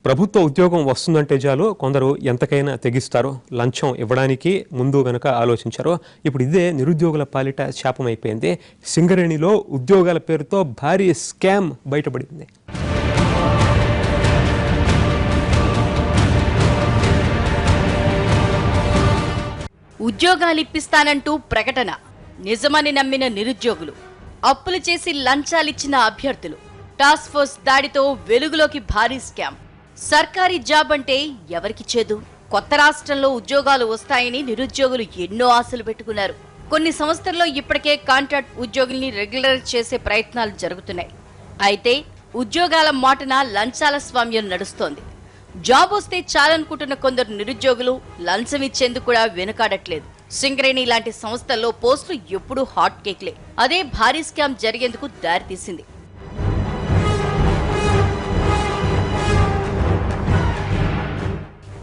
ప్రభుత్వ ఉద్యోగం వస్తుందంటే చాలు కొందరు ఎంతకైనా తెగిస్తారు. లంచం ఇవ్వడానికి ముందు వెనుక ఆలోచించారు. ఇప్పుడు ఇదే నిరుద్యోగుల పాలిట శాపమైపోయింది. సింగరేణిలో ఉద్యోగాల పేరుతో భారీ స్కామ్ బయటపడింది. ఉద్యోగాలు ఇప్పిస్తానంటూ ప్రకటన, నిజమని నమ్మిన నిరుద్యోగులు, అప్పులు చేసి లంచాలిచ్చిన అభ్యర్థులు, టాస్క్ ఫోర్స్ దాడితో వెలుగులోకి భారీ స్కామ్. సర్కారీ జాబ్ అంటే ఎవరికి చేదు? కొత్త రాష్ట్రంలో ఉద్యోగాలు వస్తాయని నిరుద్యోగులు ఎన్నో ఆశలు పెట్టుకున్నారు. కొన్ని సంస్థల్లో ఇప్పటికే కాంట్రాక్ట్ ఉద్యోగుల్ని రెగ్యులర్ చేసే ప్రయత్నాలు జరుగుతున్నాయి. అయితే ఉద్యోగాల మాటున లంచాల స్వామ్యం నడుస్తోంది. జాబ్ వస్తే చాలనుకుంటున్న కొందరు నిరుద్యోగులు లంచం ఇచ్చేందుకు కూడా వెనుకాడట్లేదు. సింగరేణి లాంటి సంస్థల్లో పోస్టులు ఎప్పుడూ హాట్ కేక్లే. అదే భారీ స్కామ్ జరిగేందుకు దారితీసింది.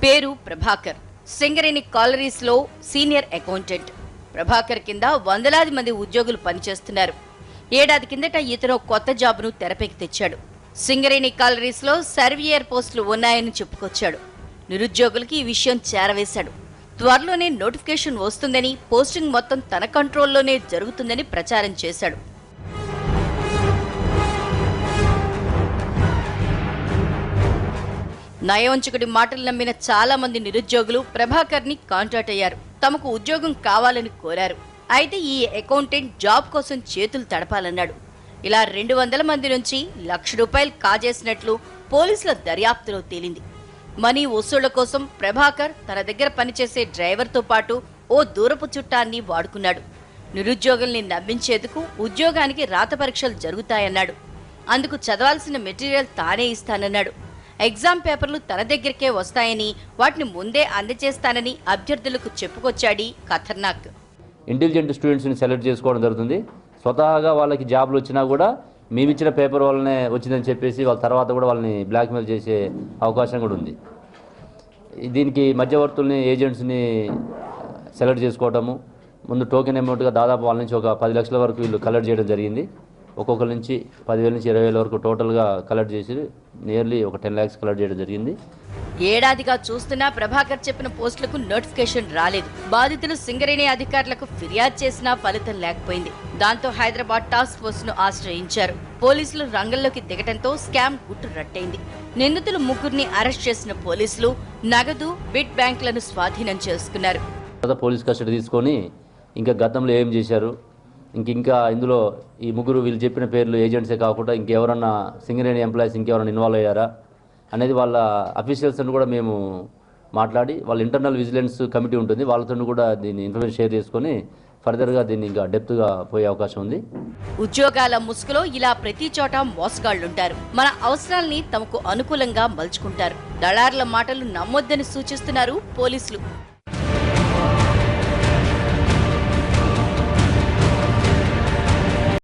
పేరు ప్రభాకర్. సింగరేణి కాలరీస్ లో సీనియర్ అకౌంటెంట్. ప్రభాకర్ కింద వందలాది మంది ఉద్యోగులు పనిచేస్తున్నారు. ఏడాది కిందట ఇతను కొత్త జాబ్ను తెరపైకి తెచ్చాడు. సింగరేణి కాలరీస్ లో సర్వియర్ పోస్టులు ఉన్నాయని చెప్పుకొచ్చాడు. నిరుద్యోగులకి ఈ విషయం చేరవేశాడు. త్వరలోనే నోటిఫికేషన్ వస్తుందని, పోస్టింగ్ మొత్తం తన కంట్రోల్లోనే జరుగుతుందని ప్రచారం చేశాడు. నయవంచకుడి మాటలు నమ్మిన చాలా మంది నిరుద్యోగులు ప్రభాకర్ ని కాంటాక్ట్ అయ్యారు. తమకు ఉద్యోగం కావాలని కోరారు. అయితే ఈ అకౌంటెంట్ జాబ్ కోసం చేతులు తడపాలన్నాడు. ఇలా 200 మంది నుంచి ₹1,00,000 కాజేసినట్లు పోలీసుల దర్యాప్తులో తేలింది. మనీ వసూళ్ల కోసం ప్రభాకర్ తన దగ్గర పనిచేసే డ్రైవర్తో పాటు ఓ దూరపు చుట్టాన్ని వాడుకున్నాడు. నిరుద్యోగుల్ని నమ్మించేందుకు ఉద్యోగానికి రాత పరీక్షలు జరుగుతాయన్నాడు. అందుకు చదవాల్సిన మెటీరియల్ తానే ఇస్తానన్నాడు. ఎగ్జామ్ పేపర్లు తన దగ్గరికే వస్తాయని, వాటిని ముందే అందజేస్తానని అభ్యర్థులకు చెప్పుకొచ్చాడి ఖతర్నాక్. ఇంటెలిజెంట్ స్టూడెంట్స్ని సెలెక్ట్ చేసుకోవడం జరుగుతుంది. స్వతహాగా వాళ్ళకి జాబ్లు వచ్చినా కూడా మేమిచ్చిన పేపర్ వల్లనే వచ్చిందని చెప్పేసి వాళ్ళ తర్వాత కూడా వాళ్ళని బ్లాక్మెయిల్ చేసే అవకాశం కూడా ఉంది. దీనికి మధ్యవర్తుల్ని, ఏజెంట్స్ని సెలెక్ట్ చేసుకోవటము, ముందు టోకెన్ అమౌంట్గా దాదాపు వాళ్ళ నుంచి ఒక 10 లక్షల వరకు వీళ్ళు కలెక్ట్ చేయడం జరిగింది. ఒక్కొక్కరి నుంచి 10,000 నుంచి 20,000 వరకు టోటల్గా కలెక్ట్ చేసి నియర్లీ ఒక 10 lakhs కలెక్ట్ చేయడం జరిగింది. ఏడాదిగా చూస్తున్నా ప్రభాకర్ చెప్పిన పోస్టులకు నోటిఫికేషన్ రాలేదు. బాధితులు సింగరేణి అధికారులకు ఫిర్యాదు చేసినా ఫలితం లేకపోయింది. దాంతో హైదరాబాద్ టాస్క్ ఫోర్స్ ను ఆశ్రయించారు. పోలీసులు రంగంలోకి దిగటంతో స్కామ్ గుట్టు రట్టయింది. నిందితులు 3 అరెస్ట్ చేసిన పోలీసులు నగదు, బిట్ బ్యాంకులను స్వాధీనం చేసుకున్నారు. పోలీస్ కస్టడీ తీసుకొని ఇంకా గతంలో ఏం చేశారు, ఇంకా ఇందులో ఈ 3 వీళ్ళు చెప్పిన పేర్లు ఏజెంట్సే కాకుండా ఇంకెవరన్నా సింగరేణి ఎంప్లాయీస్ ఇంకెవరన్నా ఇన్వాల్వ్ అయ్యారా అనేది వాళ్ళ అఫీషియల్స్ని కూడా మేము మాట్లాడి, వాళ్ళ ఇంటర్నల్ విజిలెన్స్ కమిటీ ఉంటుంది, వాళ్ళతో కూడా దీన్ని ఇన్ఫర్మేషన్ షేర్ చేసుకొని ఫర్దర్గా దీన్ని ఇంకా డెప్త్గా పోయే అవకాశం ఉంది. ఉద్యోగాల ముసుగులో ఇలా ప్రతి చోట మోసగాళ్లుంటారు. మన అవసరాల్ని తమకు అనుకూలంగా మలుచుకుంటారు. దళారుల మాటలు నమ్మొద్దని సూచిస్తున్నారు పోలీసులు.